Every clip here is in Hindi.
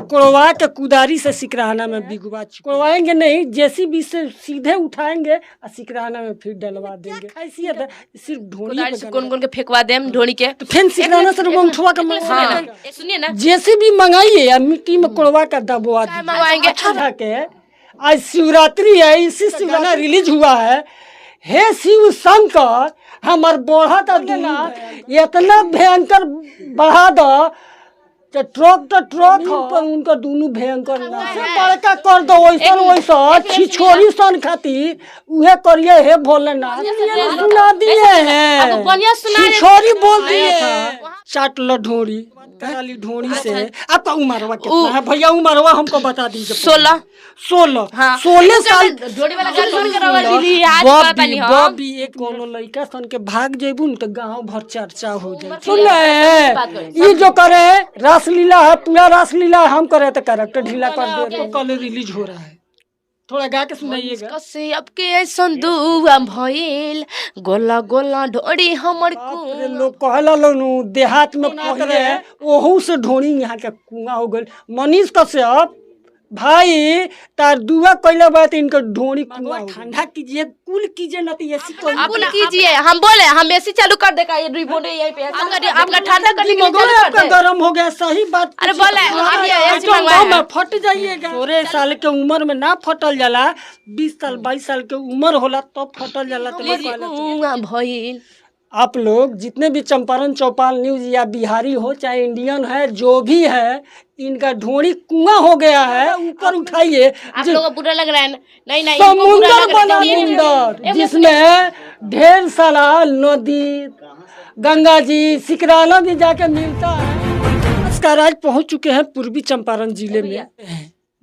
कोड़वा के कुदारी से सिकराना में बिगवा कोड़वाएंगे नहीं, जेसीबी से सीधे उठाएंगे और सिकराना में फिर डलवा देंगे। हैसियत है सिर्फ ढोनी से कौन कौन के फेंकवा देम ढोनी के, तो फिर सिकराना से उठवा के सुनिए ना, जेसीबी मंगाइए या मिट्टी में कोड़वा का दबवा मंगवाएंगे। अच्छा के आज शिवरात्रि है, इसी से गाना रिलीज हुआ है, हे शिव शंकर हमार बढ़ा था देना इतना भयंकर बढ़ा दो ट्रक पर उनका दोनों भयंकर बड़का कर दो। वैसा छिछोरी सन खातिर उहे करिए हे भोलेनाथ सुना दिए हैं, छिछोरी बोल दिए चाट लो ढोरी कराली ढोरी से। आपका उम्रवा कितना है भैया? उम्रवा हमको बता दीजिए। 16 साल। बॉबी एक कोनो लड़का सन के भाग जेबू न तो गाँव भर चर्चा हो जाए। सुन रहे ये जो करे रासलीला है, पूरा रासलीला है, हम करे तो कैरेक्टर ढीला कर दे। कल रिलीज हो रहा है, थोड़ा गा के सुनाइएगा। कसे अब के संदुआ भइल गोला गोला ढोड़ी हमर को लोग कहला लोनु देहात में पहले ओहू से ढोनी यहाँ के कुआं हो गइल। मनीष कश्यप भाई तार दुआ कइला बात इनका ढोनी कुआं ठंडा कीजिए, कूल कीजिए ना तो एसी कूल कीजिए। हम बोले हम एसी चालू कर देगा, ये रिमोट यहीं पे आपका ठंडा करने के लिए आपका गर्म हो गया। सही बात। अरे बोले एसी मंगवाए फट जाइएगा। 16 साल के उम्र में ना फटल जाला, 20 साल 22 साल के उम्र होला तो फटल जाला। तो भइल आप लोग जितने भी चंपारण चौपाल न्यूज या बिहारी हो चाहे इंडियन है जो भी है, इनका ढोड़ी कुआं हो गया है, ऊपर उठाइए। आप लोगों को बुरा लग रहा है? नहीं समुंदर बना समुंदर जिसमें ढेर सारा नदी गंगा जी सिकराना भी जाके मिलता है। नमस्कार, आज पहुंच चुके हैं पूर्वी चंपारण जिले में।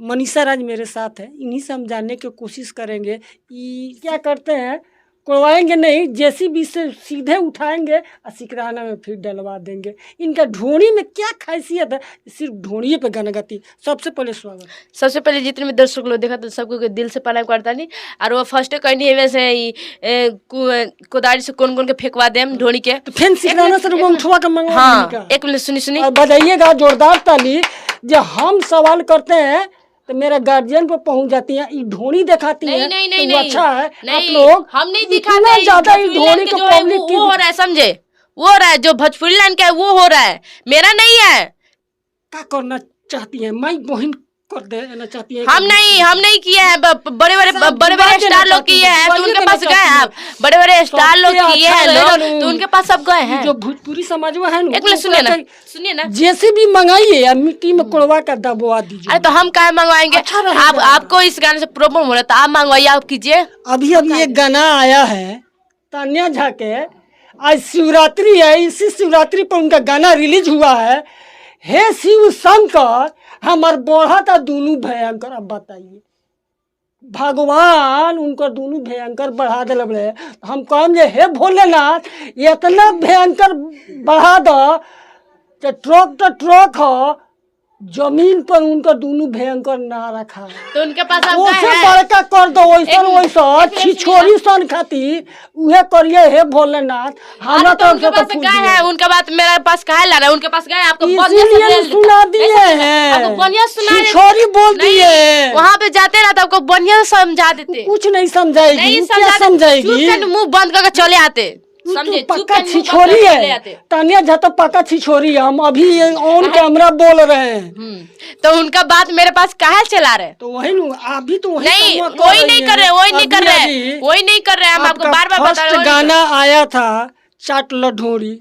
मनीषा राज मेरे साथ है, इन्हीं से हम जानने की कोशिश करेंगे ये क्या करते हैं। कोड़वाएंगे नहीं, जेसीबी से सीधे उठाएंगे और सिकराना में फिर डलवा देंगे। इनका ढोनी में क्या खासियत है, सिर्फ ढोनी पे गाना गाती। सबसे पहले स्वागत। सबसे पहले जितने भी दर्शक लोग देखा तो सबको दिल से प्रणाम करता नहीं। और वो फर्स्ट कहनी है वैसे कोदारी से कौन कौन के फेंकवा देम ढोनी के, तो फिर सिकराना से उठवा के मंगवा। हाँ, एक मिनट सुनी बजाइएगा जोरदार ताली। जब हम सवाल करते हैं तो मेरा गार्जियन पे पहुंच जाती है, ये ढोनी दिखाती है। नहीं, अच्छा है। नहीं, आप लोग हम नहीं दिखाते ज्यादा ढोनी को पब्लिक वो हो रहा है, समझे? वो हो रहा है जो भोजपुरी लाइन का है, वो हो रहा है, मेरा नहीं है। क्या करना चाहती है? माई बहन कर देना चाहती है। हम नहीं किए हैं। बड़े बड़े स्टार लोग किए हैं तो उनके पास गए हैं। आप बड़े बड़े स्टार लोग किए हैं लोग तो उनके पास सब गए हैं। जो भोजपुरी समाज में है ना, एक मिनट सुनिए ना, जेसीबी मंगाइए या मिट्टी में कोड़वा का दबवा दीजिए। अरे तो हम क्या मंगवाएंगे? आपको इस गाने से प्रॉब्लम हो रहा है तो आप मंगवाइए, आप कीजिए। अभी एक गाना आया है तान्या झा के, आज शिवरात्रि है, इसी शिवरात्रि पर उनका गाना रिलीज हुआ है, हे शिव शंकर हमार बढ़ा था दोनों भयंकर। अब बताइए, भगवान उनको दोनों भयंकर बढ़ा दिल बड़े। हम कहें जे हे भोलेनाथ इतना भयंकर बढ़ा दो ट्रक हो जमीन पर उनका दोनों भयंकर ना रखा तो उनके पास बड़का कर दो। वैसा छिछोरी सन खातिर उहे करिए हे भोलेनाथ। हमारा तो उनके पास क्या है? उनके बात मेरे पास क्या ला रहा है? उनके पास गए आपको सुना दिए हैं, बढ़िया सुना, छिछोरी बोल दिए। वहाँ पे जाते ना तो आपको बढ़िया समझा देते। कुछ नहीं समझाएगी, क्या समझाएगी? मुँह बंद करके चले आते। समझे? पक्का छिछोरी है तानिया झा, तो पक्का छिछोरी है। हम अभी ऑन कैमरा बोल रहे हैं तो उनका बात मेरे पास काहे चला रहे? तो वही अभी तो नहीं, वही नहीं कर रहे। हम आपको बार बार बता रहे हैं। गाना आया था चाट लो ढोरी,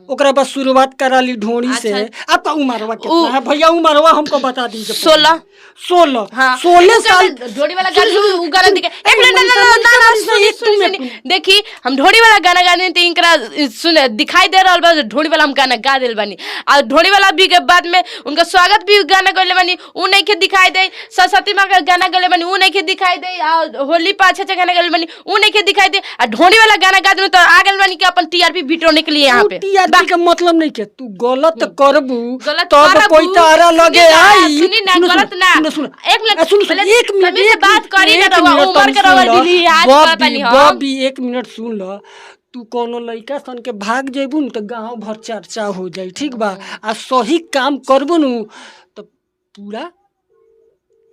ओकरा बाद शुरुआत करा ली ढोरी से। आपका उम्रवा कितना है भैया? उम्रवा हमको बता दीजिए। 16 साल। ढोरी वाला गाना देखी, हम ढोरी वाला गाना गाने तो इनकरा सुने दिखाई दे रहा बा ढोरी वाला हम गाना गा दिल बानी। और ढोरी वाला भी के बाद में उनका स्वागत भी गाना गले बानी, उ नहीं के दिखाई दे। सरस्वती माँ का गाना गले बानी, उ नहीं के दिखाई दे। और होली पर अच्छा गाना गले बानी, उ नहीं के दिखाई दे। और ढोरी वाला गाना गा दे तो आ गल बानी कि अपन टीआरपी बिटोने के लिए यहाँ पे। टीआरपी का मतलब नहीं के तू गलत करबू तब कोई तारा लगे आई। सुनी ना, गलत ना। एक मिनट बात करी ना, उम्र के रवा दिली आज पता नहीं। बॉबी एक मिनट सुन लो। तू कोनो लड़का सन के भाग जेबू न तो गाँव भर चर्चा हो जाए, ठीक बा? आ सही काम करबू न तो पूरा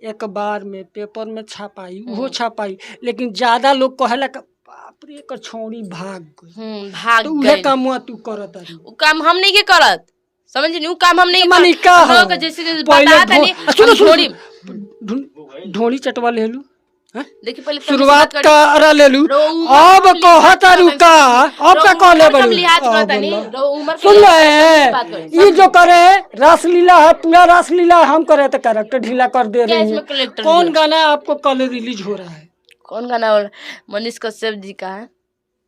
एक बार में पेपर में छापाई वो छापाई, लेकिन ज्यादा लोग कहेला कि बाप रे एकर छौड़ी भाग गई, भाग तो उहे गई काम तू करत रही। उ काम हम नहीं के करत, समझ उ काम हम नहीं मानी का हम लोग के जैसे पहले बता तनी ढोड़ी ढोड़ी चटवा ले लू, देखिए पहले शुरुआत कर ले लू, अब कहता रुका, अब का कह ले बड़ू सुन ले, ये जो करे रासलीला है, पूरा रासलीला हम करे तो कैरेक्टर ढीला कर दे रहे हैं। कौन गाना आपको कल रिलीज हो रहा है? कौन गाना? मनीष कश्यप जी का है,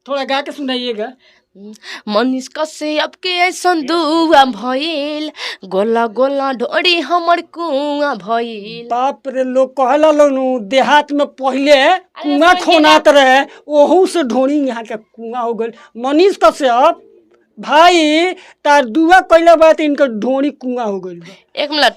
थोड़ा गा के सुनाइएगा। मनीष कश्यप के ऐसन दुआ भइल, गोला गोला ढोड़ी हमर कुआं भइल। बाप रे, लोग कहला लोग देहात में पहले कुआं खोनात रहे, ओहू से ढोड़ी यहाँ के कुआं हो गई। मनीष कश्यप भाई तार दुआ कैला बात इनका ढोड़ी कुआं हो गई। एक मिनट,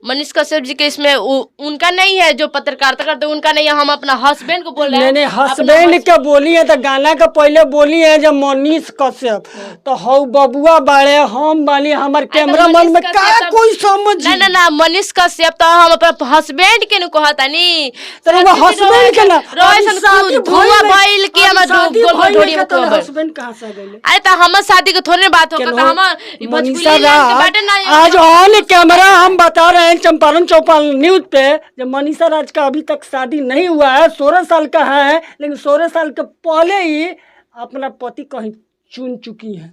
मनीष कश्यप जी के इसमें उनका नहीं है जो पत्रकारिता करते, उनका नहीं है, हम अपना हस्बैंड को बोल रहे हैं। नहीं हस्बैंड के बोली है तो गाना के पहले बोली है जब मनीष कश्यप, तो हौ बबुआ बाड़े हम बानी, हमार कैमरा मैन में का कोई समझ ना ना मनीष कश्यप तो हम अपना हस्बैंड के न कहता नी, तो वो हस्बैंड के ना धुआं भइल कि हमर ढोड़ी में को हस्बैंड कहां से गइले? अरे तो हमर शादी के थोड़े बात होगा, तो हम मनीषा आज ऑन कैमरा हम बता रहे हैं चंपारण चौपाल न्यूज पे, जब मनीषा राज का अभी तक शादी नहीं हुआ है, 16 साल का है, लेकिन 16 साल के पहले ही अपना पति कहीं चुन चुकी है।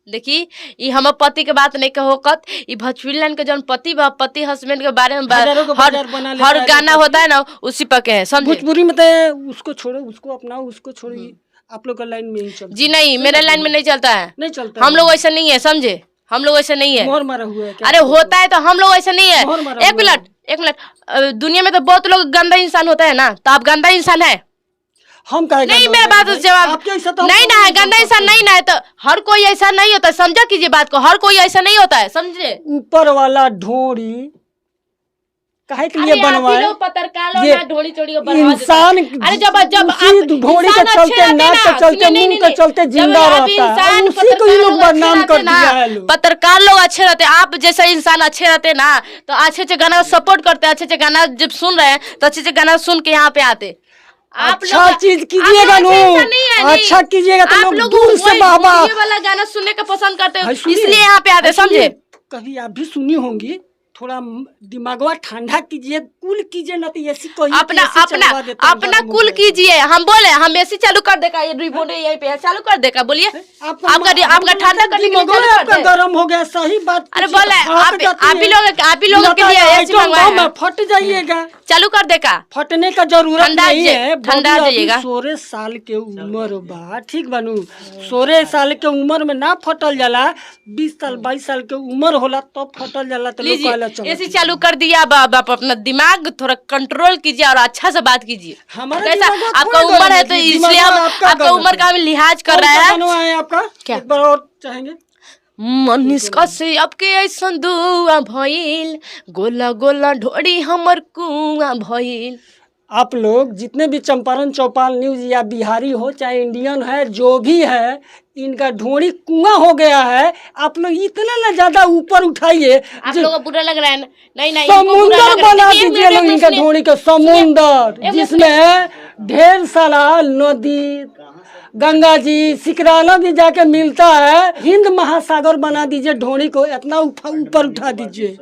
देखी ये हम पति के बात नहीं कहोकत, ये भोजपुरी के जौन पति बा, पति हस्बैंड के बारे में हर गाना होता है ना उसी पर के है, समझे? भोजपुरी में तो उसको छोड़ो, उसको अपनाओ, उसको छोड़िए, आप लोग का लाइन में ही चलता जी नहीं, मेरे लाइन में नहीं चलता है, नहीं चलता, हम लोग ऐसा नहीं है, समझे? हम लोग ऐसे नहीं है, मोहर मारा हुआ है। अरे होता है तो हम लोग ऐसे नहीं है। एक मिनट, दुनिया में तो बहुत लोग गंदा इंसान होता है ना, तो आप गंदा इंसान है? हम कहे नहीं, मेरा बात जवाब नहीं ना है, गंदा इंसान नहीं ना है, तो हर कोई ऐसा नहीं होता, समझा कीजिए बात को, हर कोई ऐसा नहीं होता है, समझे? ऊपर वाला ढोरी काहे के लिए बनवाए? पत्रकार ये ढोड़ी चोड़ी इंसान, अरे जब ढोड़ी के चलते, नाक के चलते, मुंह के चलते जिंदा रहता है, उसी को ये लोग बदनाम कर दिया है लोग। पत्रकार लोग अच्छे रहते, आप जैसे इंसान अच्छे रहते ना, तो अच्छे अच्छे गाना सपोर्ट करते, अच्छे अच्छे गाना जब सुन रहे हैं तो अच्छे अच्छे गाना सुन के यहाँ पे आते। अच्छा चीज कीजिएगा नो, अच्छा कीजिएगा तो लोग दूर से बाबा वाला गाना सुनने का पसंद करते हो, इसलिए यहाँ पे आते, समझे? कभी आप भी सुनी होंगी, थोड़ा दिमागवा ठंडा कीजिए, कूल कीजिए, ना तो ऐसी कोई अपना कूल कीजिए। हम बोले हम एसी चालू कर देगा, ये रिमोट यहीं पे है, चालू कर देगा, बोलिए। आपका ठंडा करने के लिए आपका गर्म हो गया, सही बात। अरे बोले आप ही लोग के लिए एसी मंगवाया, फट जाइएगा, चालू कर देगा, फटने का जरूरत नहीं है, ठंडा जाइएगा। 16 साल के उम्र बा, ठीक बनू, 16 साल के उम्र में ना फटल जाला, 20 साल 22 साल के उम्र होला तो फटल जाला। तो ऐसी चालू कर दिया, आप अपना दिमाग थोड़ा कंट्रोल कीजिए और अच्छा से बात कीजिए। कैसा आपका उम्र है तो इसलिए हम आपका उम्र का लिहाज कर रहे हैं। आपका क्या एक बार और चाहेंगे? मनीष कश्यप के ऐसन दुआ भइल, गोला गोला ढोड़ी हमर कुआं भइल। आप लोग जितने भी चंपारण चौपाल न्यूज या बिहारी हो चाहे इंडियन है, जो भी है, इनका ढोड़ी कुआं हो गया है। आप लोग इतना ना ज्यादा ऊपर उठाइए, आप लोगों को बुरा लग रहा है ना? नहीं समुंदर बना दीजिए लोग, इनका ढोड़ी का समुंदर, जिसमें ढेर सारा नदी, गंगा जी, सिकराना भी जाके मिलता है, हिंद महासागर बना दीजिए ढोड़ी को, इतना ऊपर उठा दीजिए,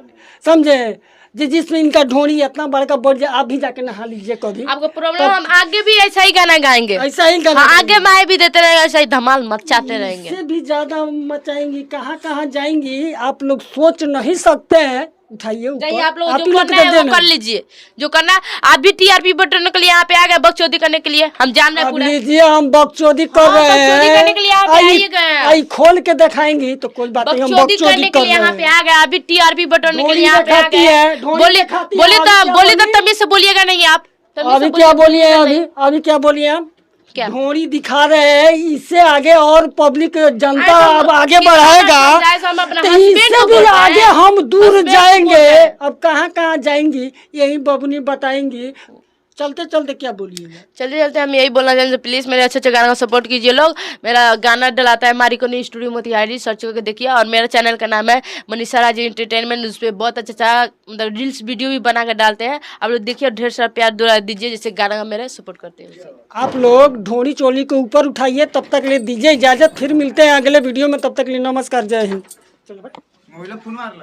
समझे? जिसमें इनका ढोड़ी इतना बड़का बढ़ जाए, आप भी जाके नहा लीजिए कभी। आपको प्रॉब्लम, हम आगे भी ऐसा ही गाना गाएंगे, ऐसा ही गाना आगे माए भी देते रहेंगे, ऐसा ही धमाल मचाते रहेंगे, इससे भी ज्यादा मचाएंगी। कहाँ कहाँ जाएंगी आप लोग सोच नहीं सकते हैं। उठाइए आप लोग जो करना है वो कर लीजिए, जो करना। आप भी टीआरपी बटन के लिए यहाँ पे आ गए बकचोदी करने के लिए, हम जान रहे हैं पूरा। लीजिए, हम बकचोदी कर रहे हैं, बकचोदी करने के लिए आप आइएगा, आई खोल के दिखाएंगी तो कोई बात नहीं, हम बकचोदी करने के लिए यहाँ पे आ गए। अभी टीआरपी बटन के लिए यहाँ पे आ गए, बोले तो तमीज से बोलिएगा नहीं आप। अभी क्या बोलिए, अभी क्या बोलिए आप? ढोड़ी दिखा रहे हैं, इससे आगे और पब्लिक जनता अब आगे बढ़ाएगा, तो इससे भी आगे हम दूर जाएंगे। अब कहाँ कहाँ जाएंगी, यही बबनी बताएंगी। चलते चलते क्या बोलिएगा? चलते चलते हम यही बोलना चाहेंगे, प्लीज़ मेरे अच्छे अच्छे गाना को सपोर्ट कीजिए लोग। मेरा गाना डलाता है मारिकोनी स्टूडियो मोतिहारी, सर्च करके देखिए। और मेरा चैनल का नाम है मनीषा राज एंटरटेनमेंट। उस पर बहुत अच्छा मतलब रील्स वीडियो भी बना कर डालते हैं, आप लोग देखिए और ढेर सारा प्यार दुला दीजिए, जैसे गाना का मेरे सपोर्ट करते हैं। आप लोग ढोनी चोली को ऊपर उठाइए। तब तक ले दीजिए इजाज़त, फिर मिलते हैं अगले वीडियो में। तब तक लिए नमस्कार, जय हिंद।